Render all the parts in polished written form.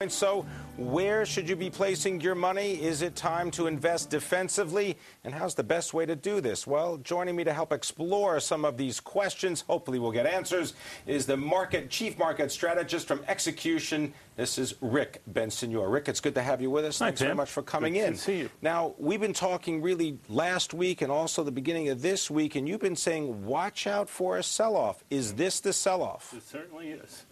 So where should you be placing your money? Is it time to invest defensively? And how's the best way to do this? Well, joining me to help explore some of these questions, hopefully we'll get answers, is the chief market strategist from Execution. This is Rick Bensignor. Rick, it's good to have you with us. Hi, Thanks Tim. very much for coming Good in. to see you. Now, we've been talking really last week and also the beginning of this week, and you've been saying, watch out for a sell-off. Is this the sell-off? It certainly is.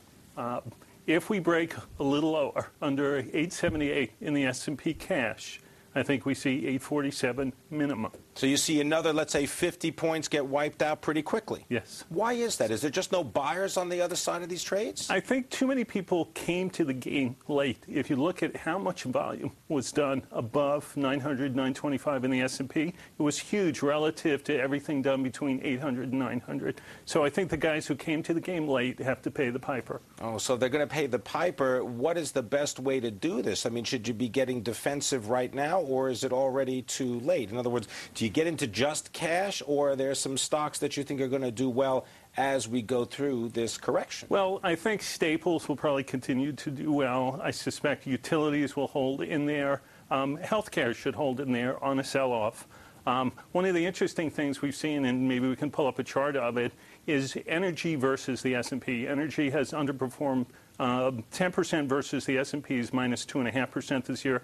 If we break a little lower, under 878 in the S&P cash, I think we see 847 minimum. So you see another, let's say, 50 points get wiped out pretty quickly. Yes. Why is that? Is there just no buyers on the other side of these trades? I think too many people came to the game late. If you look at how much volume was done above 900, 925 in the S&P, it was huge relative to everything done between 800 and 900. So I think the guys who came to the game late have to pay the piper. Oh, so they're going to pay the piper. What is the best way to do this? I mean, should you be getting defensive right now, or is it already too late? In other words, do you get into just cash, or are there some stocks that you think are going to do well as we go through this correction? Well, I think staples will probably continue to do well. I suspect utilities will hold in there. Healthcare should hold in there on a sell-off. One of the interesting things we've seen, and maybe we can pull up a chart of it, is energy versus the S&P. Energy has underperformed 10% versus the S&P's minus 2.5% this year.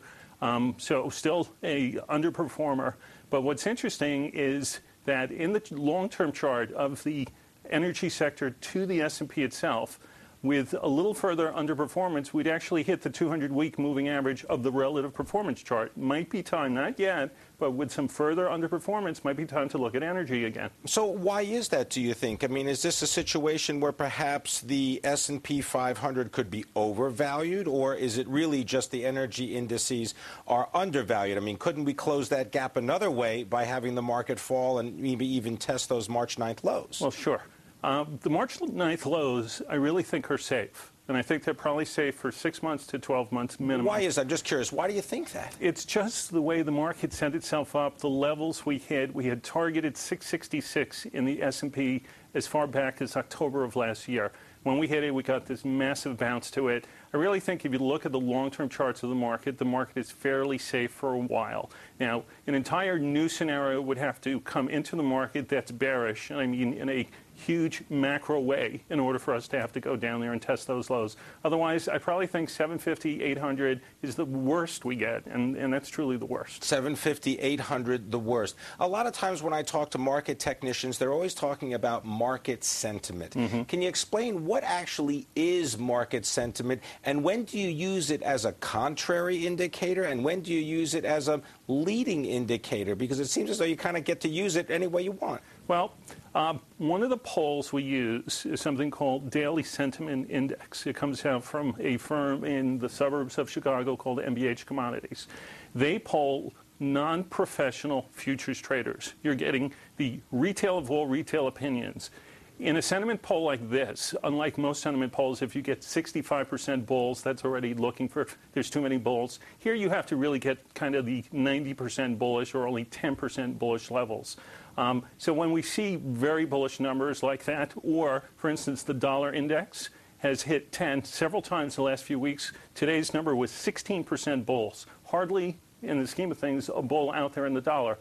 So still a underperformer. But what's interesting is that in the long-term chart of the energy sector to the S&P itself, with a little further underperformance, we'd actually hit the 200-week moving average of the relative performance chart. Might be time, not yet, but with some further underperformance, might be time to look at energy again. So why is that, do you think? I mean, is this a situation where perhaps the S&P 500 could be overvalued, or is it really just the energy indices are undervalued? I mean, couldn't we close that gap another way by having the market fall and maybe even test those March 9th lows? Well, sure. The March 9th lows, I really think, are safe. And I think they're probably safe for 6 months to 12 months minimum. Why is that? I'm just curious. Why do you think that? It's just the way the market set itself up, the levels we hit. We had targeted 666 in the S&P as far back as October of last year. When we hit it, we got this massive bounce to it. I really think if you look at the long-term charts of the market is fairly safe for a while. Now, an entire new scenario would have to come into the market that's bearish, and I mean in a huge macro way, in order for us to have to go down there and test those lows. Otherwise, I probably think 750, 800 is the worst we get, and that's truly the worst. 750, 800, the worst. A lot of times when I talk to market technicians, they're always talking about market sentiment. Can you explain what actually is market sentiment, and when do you use it as a contrary indicator, and when do you use it as a leading indicator? Because it seems as though you kind of get to use it any way you want. Well, one of the polls we use is something called Daily Sentiment Index. It comes out from a firm in the suburbs of Chicago called MBH Commodities. They poll non-professional futures traders. You're getting the retail of all retail opinions. In a sentiment poll like this, unlike most sentiment polls, if you get 65% bulls, that's already looking for there's too many bulls. Here you have to really get kind of the 90% bullish or only 10% bullish levels. So when we see very bullish numbers like that, or, for instance, the dollar index has hit 10 several times in the last few weeks, today's number was 16% bulls. Hardly, in the scheme of things, a bull out there in the dollar.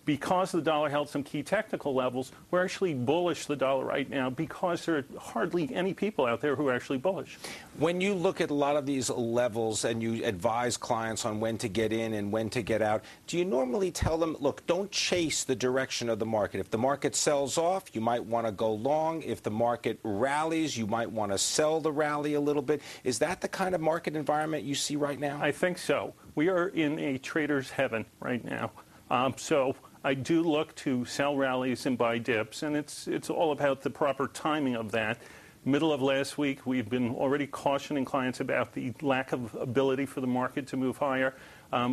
Because the dollar held some key technical levels, we're actually bullish the dollar right now because there are hardly any people out there who are actually bullish. When you look at a lot of these levels and you advise clients on when to get in and when to get out, do you normally tell them, look, don't chase the direction of the market? If the market sells off, you might want to go long. If the market rallies, you might want to sell the rally a little bit. Is that the kind of market environment you see right now? I think so. We are in a trader's heaven right now. So I do look to sell rallies and buy dips, and it's all about the proper timing of that. Middle of last week, we've been already cautioning clients about the lack of ability for the market to move higher.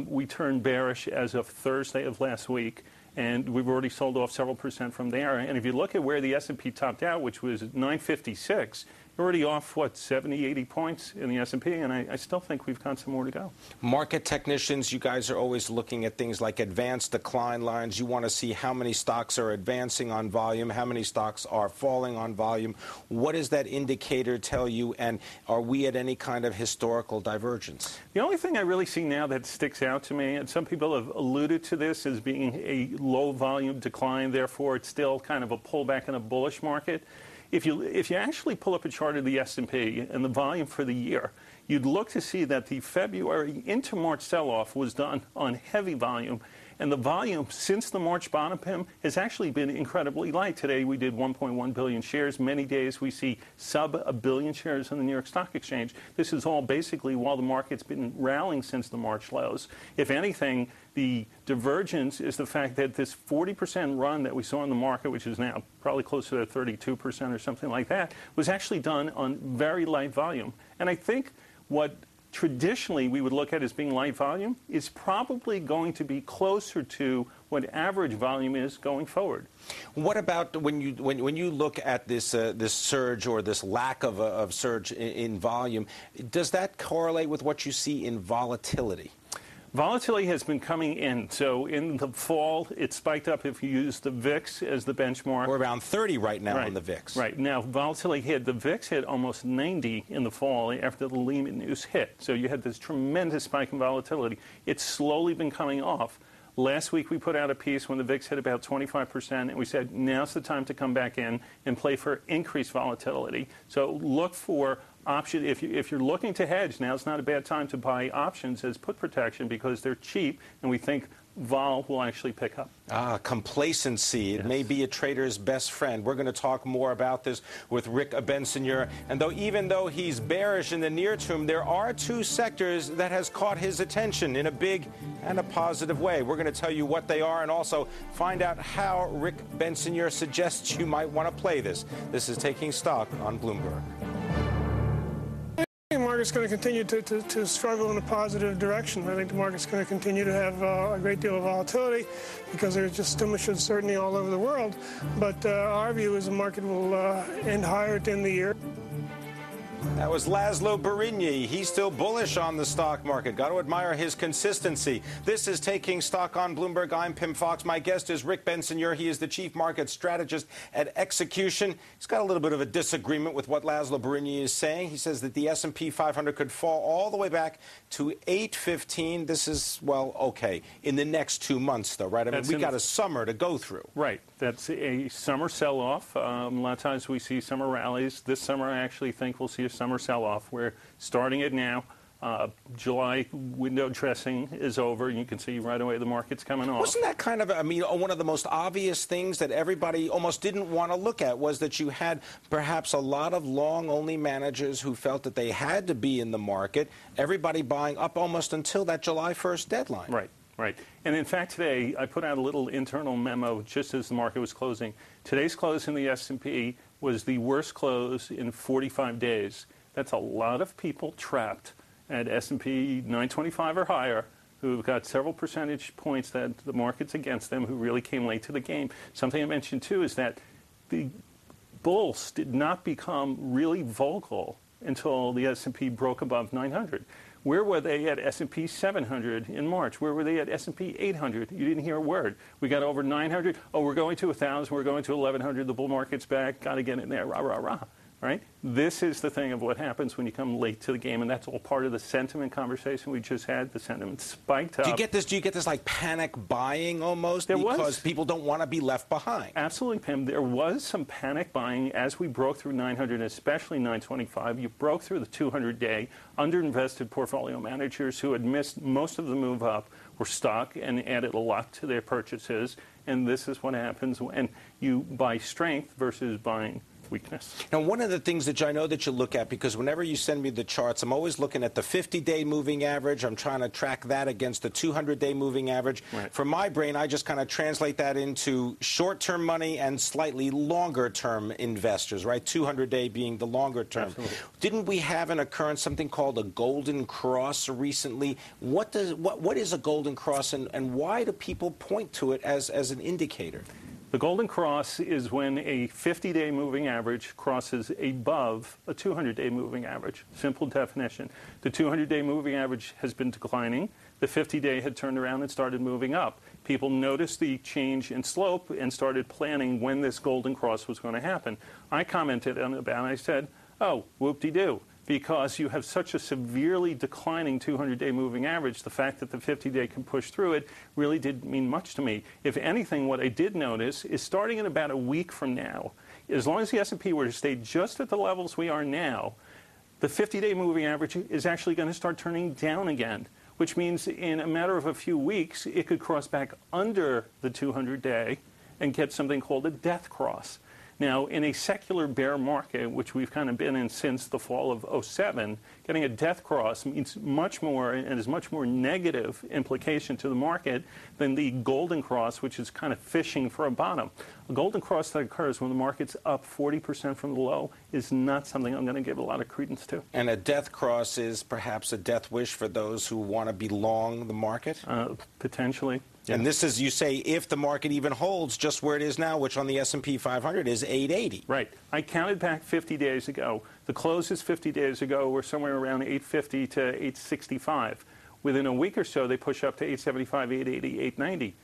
We turned bearish as of Thursday of last week, and we've already sold off several percent from there. And if you look at where the S&P topped out, which was 956, We're already off, what, 70, 80 points in the S&P, and I still think we've got some more to go. Market technicians, you guys are always looking at things like advanced decline lines. You want to see how many stocks are advancing on volume, how many stocks are falling on volume. What does that indicator tell you, and are we at any kind of historical divergence? The only thing I really see now that sticks out to me, and some people have alluded to this as being a low volume decline, therefore it's still kind of a pullback in a bullish market. If you actually pull up a chart of the S&P and the volume for the year, you'd look to see that the February into March sell-off was done on heavy volume, and the volume since the March bottom PIM has actually been incredibly light. Today we did 1.1 billion shares. Many days we see sub a billion shares on the New York Stock Exchange. This is all basically while the market's been rallying since the March lows. If anything, the divergence is the fact that this 40% run that we saw in the market, which is now probably closer to 32% or something like that, was actually done on very light volume. And I think what traditionally we would look at as being light volume is probably going to be closer to what average volume is going forward. What about when you look at this this surge or this lack of surge in volume, does that correlate with what you see in volatility? Volatility has been coming in. So in the fall, it spiked up if you use the VIX as the benchmark. We're around 30 right now on the VIX. Right. Now, volatility hit, the VIX hit almost 90 in the fall after the Lehman news hit. So you had this tremendous spike in volatility. It's slowly been coming off. Last week, we put out a piece when the VIX hit about 25%, and we said, now's the time to come back in and play for increased volatility. So look for option. If you're looking to hedge, now's not a bad time to buy options as put protection because they're cheap, and we think vol will actually pick up. Complacency. It may be a trader's best friend. We're going to talk more about this with Rick Bensignor. And even though he's bearish in the near term, there are two sectors that has caught his attention in a big and a positive way. We're going to tell you what they are and also find out how Rick Bensignor suggests you might want to play this. This is Taking Stock on Bloomberg. The market's going to continue to struggle in a positive direction. I think the market's going to continue to have a great deal of volatility because there's just too much uncertainty all over the world. But our view is the market will end higher at the end of the year. That was Laszlo Barigny. He's still bullish on the stock market. Got to admire his consistency. This is Taking Stock on Bloomberg. I'm Pim Fox. My guest is Rick Bensignor. He is the chief market strategist at Execution. He's got a little bit of a disagreement with what Laszlo Barigny is saying. He says that the S&P 500 could fall all the way back to 815. This is, well, okay, in the next 2 months, though, right? I mean, we got a summer to go through. Right. That's a summer sell-off. A lot of times we see summer rallies. This summer, I actually think we'll see a summer sell-off. We're starting it now. July window dressing is over. You can see right away the market's coming off. Wasn't that kind of, I mean, one of the most obvious things that everybody almost didn't want to look at was that you had perhaps a lot of long-only managers who felt that they had to be in the market, everybody buying up almost until that July 1st deadline. Right. Right. And in fact, today, I put out a little internal memo just as the market was closing. Today's close in the S&P was the worst close in 45 days. That's a lot of people trapped at S&P 925 or higher who've got several percentage points that the market's against them, who really came late to the game. Something I mentioned, too, is that the bulls did not become really vocal until the S&P broke above 900. Where were they at S&P 700 in March? Where were they at S&P 800? You didn't hear a word. We got over 900. Oh, we're going to 1,000. We're going to 1,100. The bull market's back. Got to get in there. Rah, rah, rah. Right? This is the thing of what happens when you come late to the game, and that's all part of the sentiment conversation we just had. The sentiment spiked up. Do you get this like panic buying almost because people don't want to be left behind? Absolutely, Pim. There was some panic buying as we broke through 900, especially 925. You broke through the 200-day. Underinvested portfolio managers who had missed most of the move up were stuck and added a lot to their purchases. And this is what happens when you buy strength versus buying weakness. Now, one of the things that I know that you look at, because whenever you send me the charts, I'm always looking at the 50-day moving average. I'm trying to track that against the 200-day moving average. Right. For my brain, I just kind of translate that into short-term money and slightly longer-term investors, right? 200-day being the longer term. Absolutely. Didn't we have an occurrence, something called a golden cross recently? What is a golden cross, and why do people point to it as an indicator? The golden cross is when a 50-day moving average crosses above a 200-day moving average. Simple definition. The 200-day moving average has been declining. The 50-day had turned around and started moving up. People noticed the change in slope and started planning when this golden cross was going to happen. I commented on it, and I said, oh, whoop-de-doo. Because you have such a severely declining 200-day moving average, the fact that the 50-day can push through it really didn't mean much to me. If anything, what I did notice is starting in about a week from now, as long as the S&P were to stay just at the levels we are now, the 50-day moving average is actually going to start turning down again, which means in a matter of a few weeks, it could cross back under the 200-day and get something called a death cross. Now, in a secular bear market, which we've kind of been in since the fall of '07, getting a death cross means much more and is much more negative implication to the market than the golden cross, which is kind of fishing for a bottom. A golden cross that occurs when the market's up 40% from the low is not something I'm going to give a lot of credence to. And a death cross is perhaps a death wish for those who want to be long the market? Potentially. Yeah. And this is, you say, if the market even holds just where it is now, which on the S&P 500 is 880. Right. I counted back 50 days ago. The closes 50 days ago were somewhere around 850 to 865. Within a week or so, they push up to 875, 880, 890.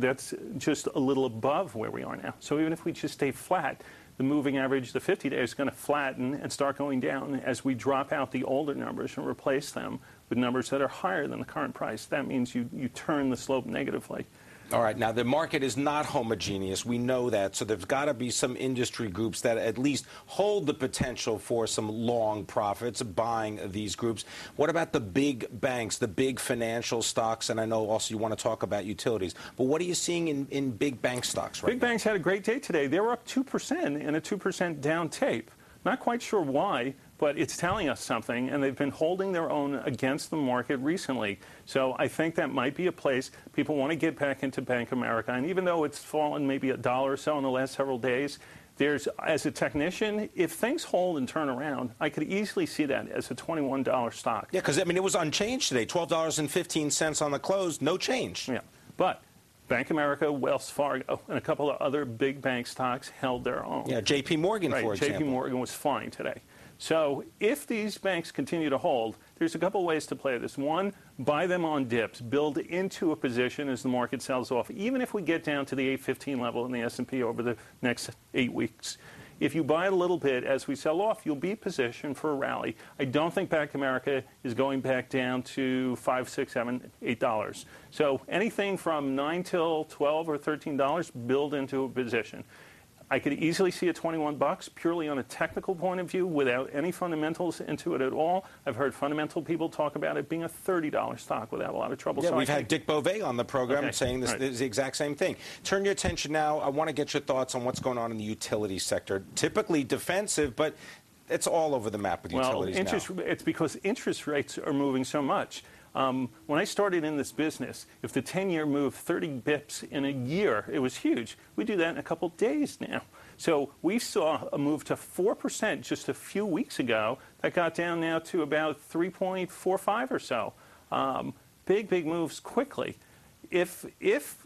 That's just a little above where we are now. So even if we just stay flat, the moving average, the 50-day, is going to flatten and start going down as we drop out the older numbers and replace them with numbers that are higher than the current price. That means you turn the slope negatively. All right. Now, the market is not homogeneous. We know that. So there's got to be some industry groups that at least hold the potential for some long profits buying these groups. What about the big banks, the big financial stocks? And I know also you want to talk about utilities. But what are you seeing in big bank stocks right now? Big banks had a great day today. They were up 2% in a 2% down tape. Not quite sure why, but it's telling us something, and they've been holding their own against the market recently. So I think that might be a place people want to get back into Bank of America. And even though it's fallen maybe $1 or so in the last several days, as a technician, if things hold and turn around, I could easily see that as a $21 stock. Yeah, because, I mean, it was unchanged today, $12.15 on the close, no change. Yeah, but Bank of America, Wells Fargo, and a couple of other big bank stocks held their own. Yeah, J.P. Morgan, right, for example. J.P. Morgan was fine today. So if these banks continue to hold, there's a couple ways to play this. One, buy them on dips, build into a position as the market sells off, even if we get down to the 815 level in the S&P over the next 8 weeks. If you buy a little bit as we sell off, you'll be positioned for a rally. I don't think Bank of America is going back down to $5, $6, $7, $8. So anything from $9 till $12 or $13, build into a position. I could easily see at $21 purely on a technical point of view without any fundamentals into it at all. I've heard fundamental people talk about it being a $30 stock without a lot of trouble. Yeah, so we've had Dick Beauvais on the program saying this is the exact same thing. Turn your attention now. I want to get your thoughts on what's going on in the utility sector. Typically defensive, but it's all over the map with utilities now. It's because interest rates are moving so much. When I started in this business, if the 10-year moved 30 bips in a year, it was huge. We do that in a couple days now. So we saw a move to 4% just a few weeks ago. That got down now to about 3.45 or so. Big moves quickly. If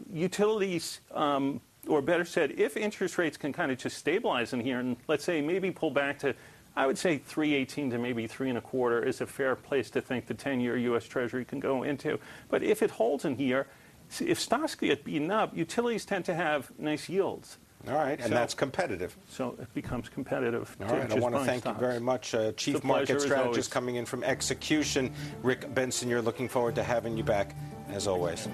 utilities, or better said, if interest rates can kind of just stabilize in here and let's say maybe pull back to, I would say 3.18 to maybe 3.25 is a fair place to think the 10-year U.S. Treasury can go into. But if it holds in here, if stocks get beaten up, utilities tend to have nice yields. All right, and that's competitive. So it becomes competitive. All right, I want to thank you very much. Chief Market Strategist coming in from Execution, Rick Bensignor. Looking forward to having you back, as always.